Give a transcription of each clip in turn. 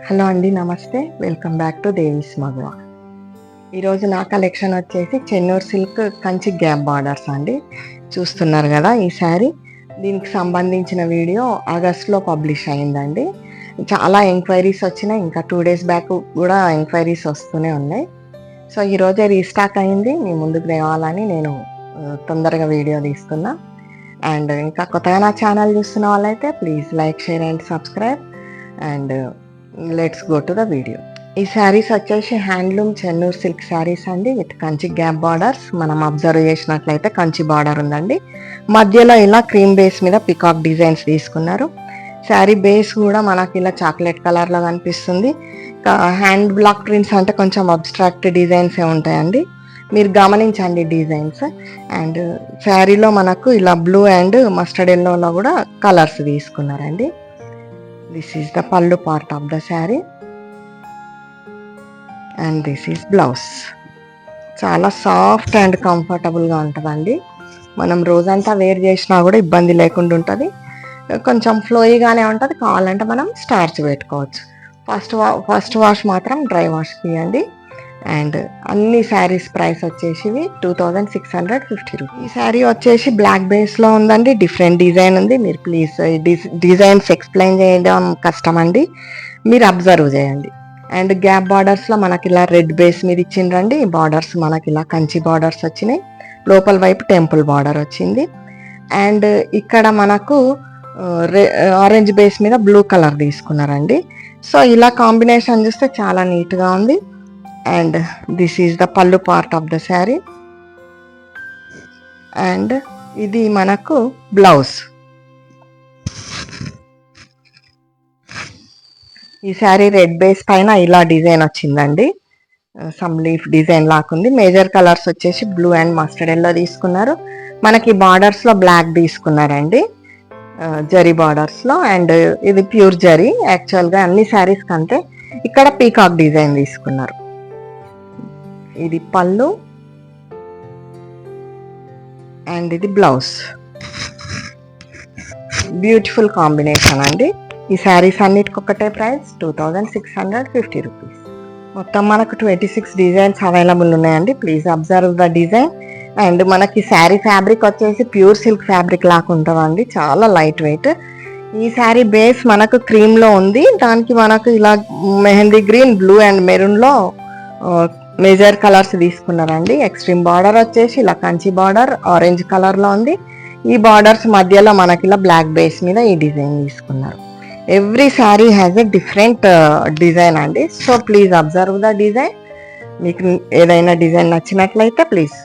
Hello అండి, నమస్తే. Welcome back to Devi's మగువ. ఈరోజు నా కలెక్షన్ వచ్చేసి Chennur silk Kanchi gap borders అండి. చూస్తున్నారు కదా ఈ శారీ. దీనికి సంబంధించిన వీడియో ఆగస్ట్లో పబ్లిష్ అయిందండి. చాలా ఎంక్వైరీస్ వచ్చినాయి. ఇంకా 2 days బ్యాక్ కూడా ఎంక్వైరీస్ వస్తూనే ఉన్నాయి. సో ఈరోజే రీస్టాక్ అయింది. మీ ముందుకు తేవాలని నేను తొందరగా వీడియో తీస్తున్నా. అండ్ ఇంకా కొత్తగా నా ఛానల్ చూస్తున్న వాళ్ళైతే please like, share and subscribe. And let's go to the video. ఈ శారీస్ వచ్చేసి హ్యాండ్లూమ్ చెన్నూరు సిల్క్ శారీస్ అండి, విత్ కంచి గ్యాప్ బార్డర్స్. మనం అబ్జర్వ్ చేసినట్లయితే కంచి బార్డర్ ఉందండి. మధ్యలో ఇలా క్రీమ్ బేస్ మీద పికాక్ డిజైన్స్ తీసుకున్నారు. శారీ బేస్ కూడా మనకి ఇలా చాక్లెట్ కలర్లో కనిపిస్తుంది. హ్యాండ్ బ్లాక్ ప్రింట్స్ అంటే కొంచెం అబ్స్ట్రాక్ట్ డిజైన్స్ ఉంటాయండి, మీరు గమనించండి డిజైన్స్. అండ్ శారీలో మనకు ఇలా బ్లూ అండ్ మస్టర్డ్ ఎల్లోలో కూడా కలర్స్ తీసుకున్నారండి. This is the pallu part of the saree and this is blouse. చాలా సాఫ్ట్ అండ్ కంఫర్టబుల్గా ఉంటుందండి. మనం రోజంతా వేర్ చేసినా కూడా ఇబ్బంది లేకుండా ఉంటుంది. కొంచెం ఫ్లోయిగానే ఉంటుంది. కావాలంటే మనం స్టార్చ్ పెట్టుకోవచ్చు. ఫస్ట్ వాష్ మాత్రం డ్రై వాష్ తీయండి. అండ్ అన్ని శారీస్ ప్రైస్ వచ్చేసి 2650 రూపీస్. ఈ శారీ వచ్చేసి బ్లాక్ బేస్లో ఉందండి. డిఫరెంట్ డిజైన్ ఉంది. మీరు ప్లీజ్ డిజైన్స్ ఎక్స్ప్లెయిన్ చేయడం కష్టం అండి, మీరు అబ్జర్వ్ చేయండి. అండ్ గ్యాప్ బార్డర్స్లో మనకి ఇలా రెడ్ బేస్ మీద ఇచ్చిండ్రండి. ఈ బార్డర్స్ మనకి ఇలా కంచి బార్డర్స్ వచ్చినాయి. లోపల వైపు టెంపుల్ బార్డర్ వచ్చింది. అండ్ ఇక్కడ మనకు ఆరెంజ్ బేస్ మీద బ్లూ కలర్ తీసుకున్నారండి. సో ఇలా కాంబినేషన్ చూస్తే చాలా నీట్గా ఉంది. అండ్ దిస్ ఈజ్ ద పల్లు part of the sari. And ఇది మనకు బ్లౌజ్. ఈ శారీ రెడ్ బేస్ పైన ఇలా డిజైన్ వచ్చిందండి. సమ్ లీఫ్ డిజైన్ లాకుంది. మేజర్ కలర్స్ వచ్చేసి బ్లూ అండ్ మస్టర్డ్ ఎల్లో తీసుకున్నారు. మనకి బార్డర్స్లో బ్లాక్ తీసుకున్నారండి, జరీ బార్డర్స్లో. అండ్ ఇది ప్యూర్ జరీ. యాక్చువల్గా అన్ని శారీస్ కంటే ఇక్కడ పీకాక్ డిజైన్ తీసుకున్నారు. ఇది పళ్ళు అండ్ ఇది బ్లౌజ్. బ్యూటిఫుల్ కాంబినేషన్ అండి. ఈ శారీస్ అన్నిటికి ఒకటే ప్రైస్ 2650 రూపీస్. మొత్తం మనకు 26 డిజైన్స్ అవైలబుల్ ఉన్నాయండి. Please observe the design. And మనకి శారీ ఫ్యాబ్రిక్ వచ్చేసి ప్యూర్ సిల్క్ ఫ్యాబ్రిక్ లాగా ఉంటుందండి, చాలా లైట్ వెయిట్. ఈ శారీ బేస్ మనకు క్రీమ్లో ఉంది. దానికి మనకు ఇలా మెహందీ గ్రీన్, బ్లూ అండ్ మెరూన్లో మేజర్ కలర్స్ తీసుకున్నారండి. ఎక్స్ట్రీమ్ బార్డర్ వచ్చేసి ఇలా కంచి బార్డర్ ఆరెంజ్ కలర్లో ఉంది. ఈ బార్డర్స్ మధ్యలో మనకి ఇలా బ్లాక్ బేస్ మీద ఈ డిజైన్ తీసుకున్నారు. Every sari has a different design అండి. So please observe the design. మీకు ఏదైనా డిజైన్ నచ్చినట్లయితే ప్లీజ్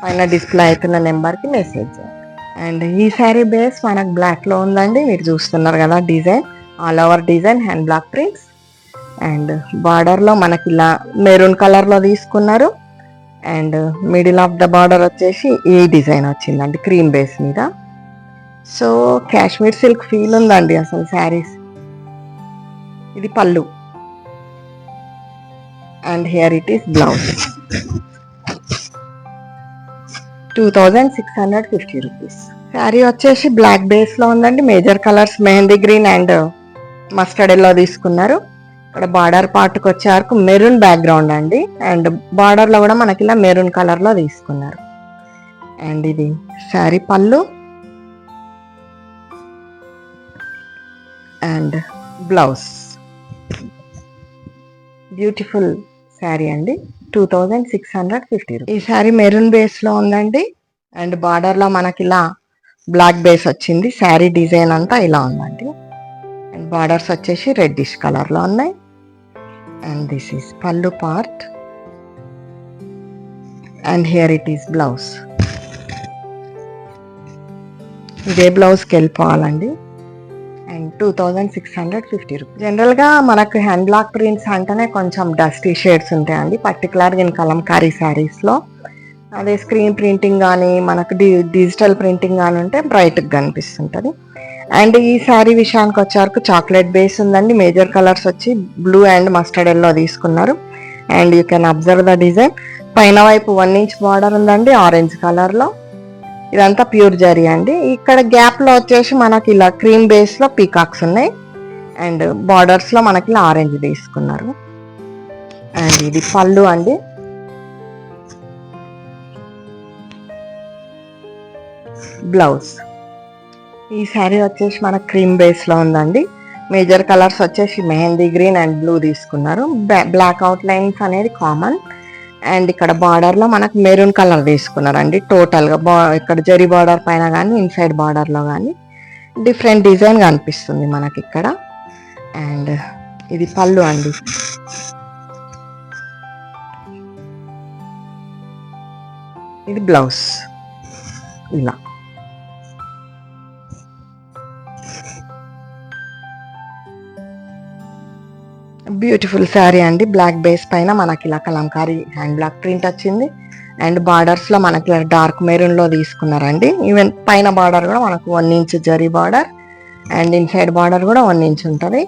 పైన డిస్ప్లే అవుతున్న నెంబర్కి మెసేజ్ చేయండి. అండ్ ఈ శారీ బేస్ మనకు బ్లాక్లో ఉందండి. మీరు చూస్తున్నారు కదా design, all over design hand block prints. And బార్డర్లో మనకి ఇలా మెరూన్ కలర్లో తీసుకున్నారు. And middle of the border వచ్చేసి ఈ డిజైన్ వచ్చిందండి క్రీమ్ బేస్ మీద. సో కాశ్మీర్ సిల్క్ ఫీల్ ఉందండి అసలు శారీస్. ఇది pallu and here it is blouse. 2650 rupees. Sari వచ్చేసి బ్లాక్ బేస్లో ఉందండి. Major colours mehndi green and mustard yellow తీసుకున్నారు. ఇక్కడ బార్డర్ పార్ట్కి వచ్చేవరకు మెరూన్ బ్యాక్గ్రౌండ్ అండి. అండ్ బార్డర్లో కూడా మనకి ఇలా మెరూన్ కలర్లో తీసుకున్నారు. అండ్ ఇది శారీ పళ్ళు అండ్ బ్లౌజ్. బ్యూటిఫుల్ శారీ అండి. 2650 రూపీస్. ఈ శారీ మెరూన్ బేస్లో ఉందండి. అండ్ బార్డర్లో మనకి ఇలా బ్లాక్ బేస్ వచ్చింది. శారీ డిజైన్ అంతా ఇలా ఉందండి. అండ్ బార్డర్స్ వచ్చేసి రెడ్డిష్ కలర్లో ఉన్నాయి. అండ్ దిస్ ఈస్ పల్లు part and here it is blouse. ఇదే బ్లౌజ్కి వెళ్ళిపోవాలండి. And 2650 rupees. జనరల్గా మనకు హ్యాండ్ బ్లాక్ ప్రింట్స్ అంటేనే కొంచెం డస్టీ షేడ్స్ ఉంటాయండి, పర్టికులర్గా ఇన్ కలంకారీ శారీస్లో. అదే స్క్రీన్ ప్రింటింగ్ కానీ మనకు డిజిటల్ ప్రింటింగ్ కానీ ఉంటే బ్రైట్గా కనిపిస్తుంటుంది. అండ్ ఈ శారీ విషయానికి వచ్చేవరకు చాక్లెట్ బేస్ ఉందండి. మేజర్ కలర్స్ వచ్చి బ్లూ అండ్ మస్టర్డ్ ఎల్లో తీసుకున్నారు. And you can observe the design. పైన వైపు 1 inch బార్డర్ ఉందండి ఆరెంజ్ కలర్లో. ఇదంతా ప్యూర్ జరీ అండి. ఇక్కడ గ్యాప్లో వచ్చేసి మనకి ఇలా క్రీమ్ బేస్లో పీకాక్స్ ఉన్నాయి. అండ్ బార్డర్స్లో మనకి ఆరెంజ్ తీసుకున్నారు. అండ్ ఇది పళ్ళు అండి. బ్లౌజ్. ఈ శారీ వచ్చేసి మనకు క్రీమ్ బేస్లో ఉందండి. మేజర్ కలర్స్ వచ్చేసి మెహందీ గ్రీన్ అండ్ బ్లూ తీసుకున్నారు. బ్లాక్ అవుట్ లైన్స్ అనేది కామన్. అండ్ ఇక్కడ బార్డర్లో మనకు మెరూన్ కలర్ తీసుకున్నారండి. టోటల్గా ఇక్కడ జరీ బార్డర్ పైన కానీ ఇన్సైడ్ బార్డర్లో కానీ డిఫరెంట్ డిజైన్ కనిపిస్తుంది మనకి ఇక్కడ. అండ్ ఇది పళ్ళు అండి. ఇది బ్లౌజ్. ఇలా బ్యూటిఫుల్ శారీ అండి. బ్లాక్ బేస్ పైన మనకి ఇలా కలంకారీ హ్యాండ్ బ్లాక్ ప్రింట్ వచ్చింది. అండ్ బార్డర్స్లో మనకి డార్క్ మెరూన్లో తీసుకున్నారండి. ఈవెన్ పైన బార్డర్ కూడా మనకు 1 inch zari border and inside border కూడా 1 ఇంచ్ ఉంటుంది.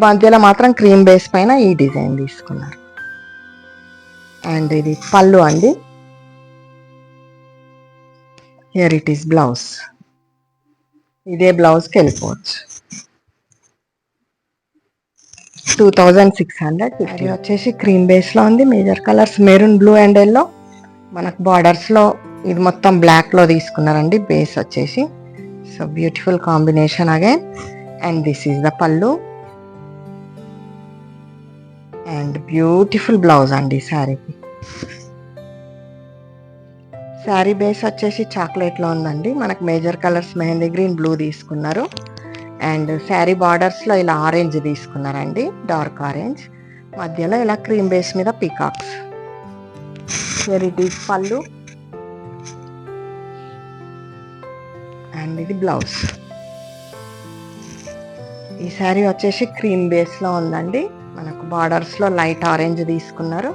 మధ్యలో మాత్రం క్రీమ్ బేస్ పైన ఈ డిజైన్ తీసుకున్నారు. అండ్ ఇది పళ్ళు అండి. Here it is blouse. ఇదే బ్లౌజ్కి వెళ్ళిపోవచ్చు. 2600. ఇది వచ్చేసి క్రీమ్ బేస్లో ఉంది. Major colours maroon, blue and yellow. మనకు బార్డర్స్లో ఇది మొత్తం బ్లాక్లో తీసుకున్నారండి బేస్ వచ్చేసి. So beautiful combination again. And this is the పళ్ళు అండ్ బ్యూటిఫుల్ బ్లౌజ్ అండి శారీకి. శారీ బేస్ వచ్చేసి చాక్లెట్లో ఉందండి. మనకు major colours mehndi green, blue తీసుకున్నారు. అండ్ శారీ బార్డర్స్లో ఇలా ఆరెంజ్ తీసుకున్నారండి, డార్క్ ఆరెంజ్. మధ్యలో ఇలా క్రీమ్ బేస్ మీద peacocks. Here it is pallu and ఇది బ్లౌజ్. ఈ శారీ వచ్చేసి క్రీమ్ బేస్లో ఉందండి. మనకు బార్డర్స్లో లైట్ ఆరెంజ్ తీసుకున్నారు.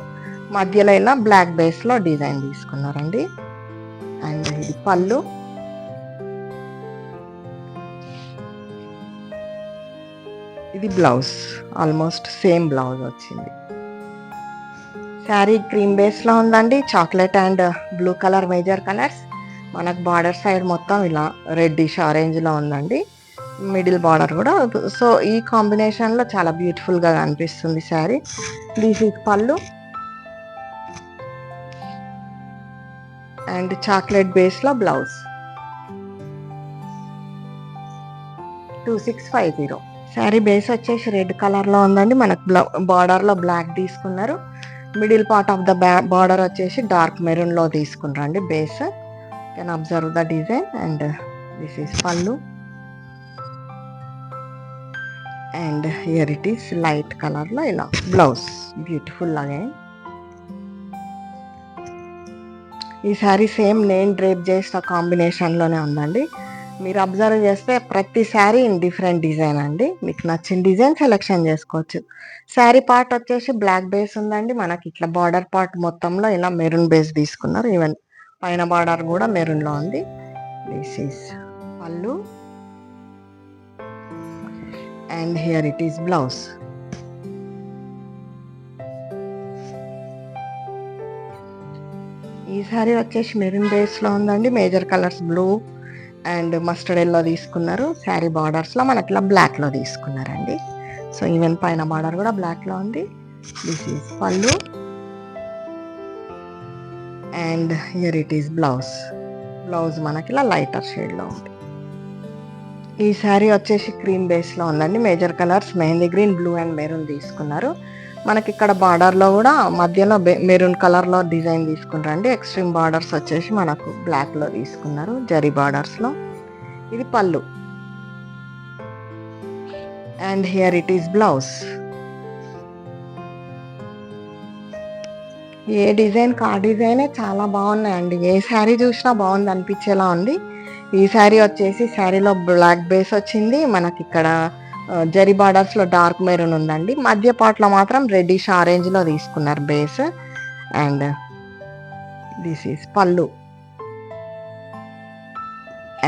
మధ్యలో ఇలా బ్లాక్ బేస్లో డిజైన్ తీసుకున్నారండి. అండ్ ఇది పళ్ళు. ఇది బ్లౌజ్. ఆల్మోస్ట్ సేమ్ బ్లౌజ్ వచ్చింది. శారీ క్రీమ్ బేస్లో ఉందండి. Chocolate and blue colour major colours. మనకు బార్డర్ సైడ్ మొత్తం ఇలా రెడ్డిష్ ఆరెంజ్లో ఉందండి. మిడిల్ బార్డర్ కూడా. సో ఈ కాంబినేషన్లో చాలా బ్యూటిఫుల్గా కనిపిస్తుంది sari. This is pallu and chocolate బేస్లో బ్లౌజ్. 2650. శారీ బేస్ వచ్చేసి రెడ్ కలర్లో ఉందండి. మనకు బార్డర్లో బ్లాక్ తీసుకున్నారు. Middle part of the border వచ్చేసి డార్క్ మెరూన్లో తీసుకున్నారండి base. Can observe the design. And this is pallu and here it is light కలర్లో ఇలా బ్లౌజ్. Beautiful again. ఈ శారీ సేమ్ నేను డ్రేప్ చేసిన కాంబినేషన్లోనే ఉందండి. మీరు అబ్జర్వ్ చేస్తే ప్రతి శారీ ఇన్ డిఫరెంట్ డిజైన్ అండి. మీకు నచ్చిన డిజైన్ సెలెక్షన్ చేసుకోవచ్చు. శారీ పార్ట్ వచ్చేసి బ్లాక్ బేస్ ఉందండి. మనకి ఇట్లా బార్డర్ పార్ట్ మొత్తంలో ఇలా మెరూన్ బేస్ తీసుకున్నారు. ఈవెన్ పైన బార్డర్ కూడా మెరూన్లో ఉంది. This is pallu and here it is blouse. ఈ శారీ వచ్చేసి మెరూన్ బేస్లో ఉందండి. Major colours blue and mustard yellow తీసుకున్నారు. శారీ బార్డర్స్లో మనకి ఇలా బ్లాక్లో తీసుకున్నారండి. సో ఈవెన్ పైన బార్డర్ కూడా బ్లాక్లో ఉంది. This is pallu and here it is blouse. Blouse మనకి ఇలా లైటర్ షేడ్లో ఉంది. ఈ శారీ వచ్చేసి క్రీమ్ బేస్లో ఉందండి. Major colours mehndi green, blue and maroon తీసుకున్నారు. మనకి ఇక్కడ బార్డర్లో కూడా మధ్యలో మెరూన్ కలర్లో డిజైన్ తీసుకున్నారండి. ఎక్స్ట్రీమ్ బార్డర్స్ వచ్చేసి మనకు బ్లాక్లో తీసుకున్నారు జరీ బార్డర్స్లో. ఇది pallu and here it is blouse. ఏ డిజైన్కి ఆ డిజైనే చాలా బాగున్నాయండి. ఏ శారీ చూసినా బాగుంది అనిపించేలా ఉంది. ఈ శారీ వచ్చేసి శారీలో బ్లాక్ బేస్ వచ్చింది. మనకి ఇక్కడ జరీ బార్డర్స్లో డార్క్ మెరూన్ ఉందండి. మధ్య పార్ట్లో మాత్రం రెడ్డిష్ ఆరెంజ్లో తీసుకున్నారు base. And this is pallu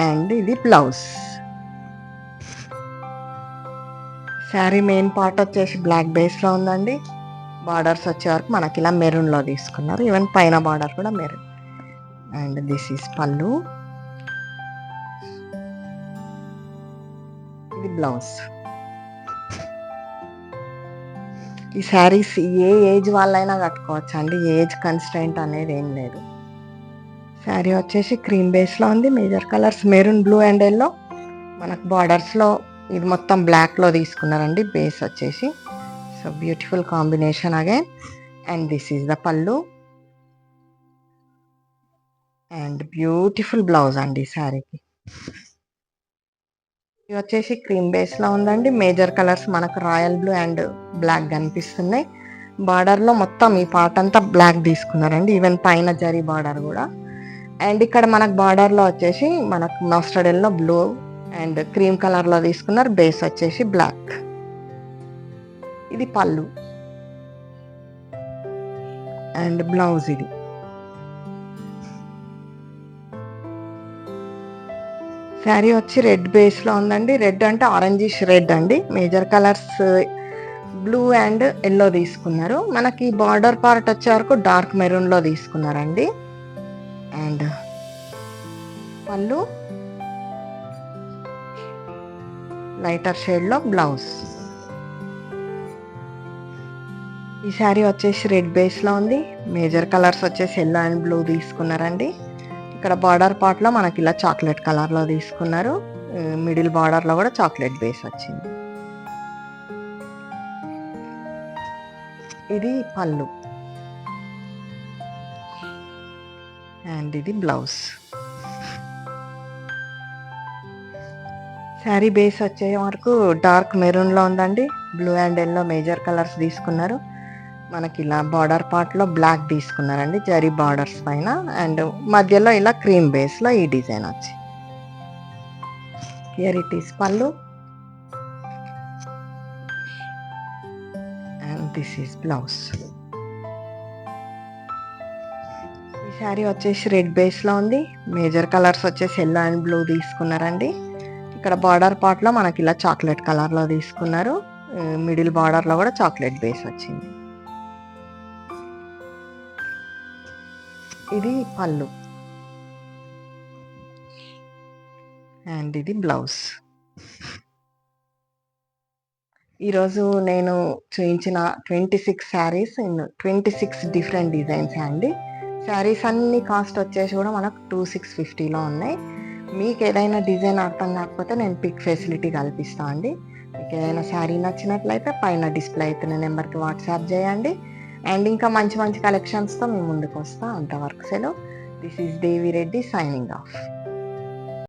and ఇది బ్లౌజ్. శారీ మెయిన్ పార్ట్ వచ్చేసి బ్లాక్ బేస్లో ఉందండి. బార్డర్స్ వచ్చే వరకు మనకి ఇలా మెరూన్లో తీసుకున్నారు. ఈవెన్ పైన బార్డర్ కూడా మెరూన్. అండ్ దిస్ ఈస్ పళ్ళు. ఇది బ్లౌజ్. ఈ శారీస్ ఏ ఏజ్ వాళ్ళైనా కట్టుకోవచ్చు అండి, ఏజ్ కన్స్ట్రెయింట్ అనేది ఏం లేదు. శారీ వచ్చేసి క్రీమ్ బేస్లో ఉంది. Major colours maroon, blue and yellow. మనకు బార్డర్స్లో ఇది మొత్తం బ్లాక్లో తీసుకున్నారండి బేస్ వచ్చేసి. So beautiful combination again. And this is the పళ్ళు అండ్ బ్యూటిఫుల్ బ్లౌజ్ అండి శారీకి. ఇది వచ్చేసి క్రీమ్ బేస్లో ఉందండి. మేజర్ కలర్స్ మనకు రాయల్ బ్లూ అండ్ బ్లాక్ కనిపిస్తున్నాయి. బార్డర్లో మొత్తం ఈ పార్ట్ అంతా బ్లాక్ తీసుకున్నారండి, ఈవెన్ పైన జరీ బార్డర్ కూడా. అండ్ ఇక్కడ మనకు బార్డర్లో వచ్చేసి మనకు mustard yellow, blue and cream కలర్లో తీసుకున్నారు. బేస్ వచ్చేసి బ్లాక్. ఇది పళ్ళు అండ్ బ్లౌజ్. ఇది శారీ వచ్చి రెడ్ బేస్లో ఉందండి. రెడ్ అంటే ఆరెంజిష్ రెడ్ అండి. Major colours blue and yellow తీసుకున్నారు. మనకి బార్డర్ పార్ట్ వచ్చే వరకు డార్క్ మెరూన్లో తీసుకున్నారండి. అండ్ పళ్ళు లైటర్ షేడ్లో బ్లౌజ్. ఈ శారీ వచ్చేసి రెడ్ బేస్లో ఉంది. మేజర్ కలర్స్ వచ్చేసి ఎల్లో అండ్ బ్లూ తీసుకున్నారండి. ఇక్కడ బార్డర్ పార్ట్లో మనకి ఇలా చాక్లెట్ కలర్లో తీసుకున్నారు. మిడిల్ బార్డర్లో కూడా చాక్లెట్ బేస్ వచ్చింది. ఇది పళ్ళు అండ్ ఇది బ్లౌజ్. శారీ బేస్ వచ్చే వరకు డార్క్ మెరూన్లో ఉందండి. Blue and yellow major colours తీసుకున్నారు. మనకి ఇలా బార్డర్ పార్ట్లో బ్లాక్ తీసుకున్నారండి జరీ బార్డర్స్ పైన. అండ్ మధ్యలో ఇలా క్రీమ్ బేస్లో ఈ డిజైన్ వచ్చి. Here it is pallu and this is blouse. ఈ శారీ వచ్చేసి రెడ్ బేస్లో ఉంది. మేజర్ కలర్స్ వచ్చేసి ఎల్లో అండ్ బ్లూ తీసుకున్నారండి. ఇక్కడ బార్డర్ పార్ట్లో మనకి ఇలా చాక్లెట్ కలర్లో తీసుకున్నారు. మిడిల్ బార్డర్లో కూడా చాక్లెట్ బేస్ వచ్చింది. ఇది పళ్ళు అండ్ ఇది బ్లౌజ్. ఈరోజు నేను చూపించిన 26 శారీస్ ఇన్ 26 డిఫరెంట్ డిజైన్స్ అండి. శారీస్ అన్ని కాస్ట్ వచ్చేసి కూడా మనకు 2650లో ఉన్నాయి. మీకు ఏదైనా డిజైన్ అర్థం కాకపోతే నేను పిక్ ఫెసిలిటీ కల్పిస్తాను అండి. మీకు ఏదైనా శారీ నచ్చినట్లయితే పైన డిస్ప్లే అవుతున్న నెంబర్కి వాట్సాప్ చేయండి. అండ్ ఇంకా మంచి మంచి కలెక్షన్స్తో మేము ముందుకు వస్తాం. అంతవరకు సెలవు. This is Devi Reddy signing off.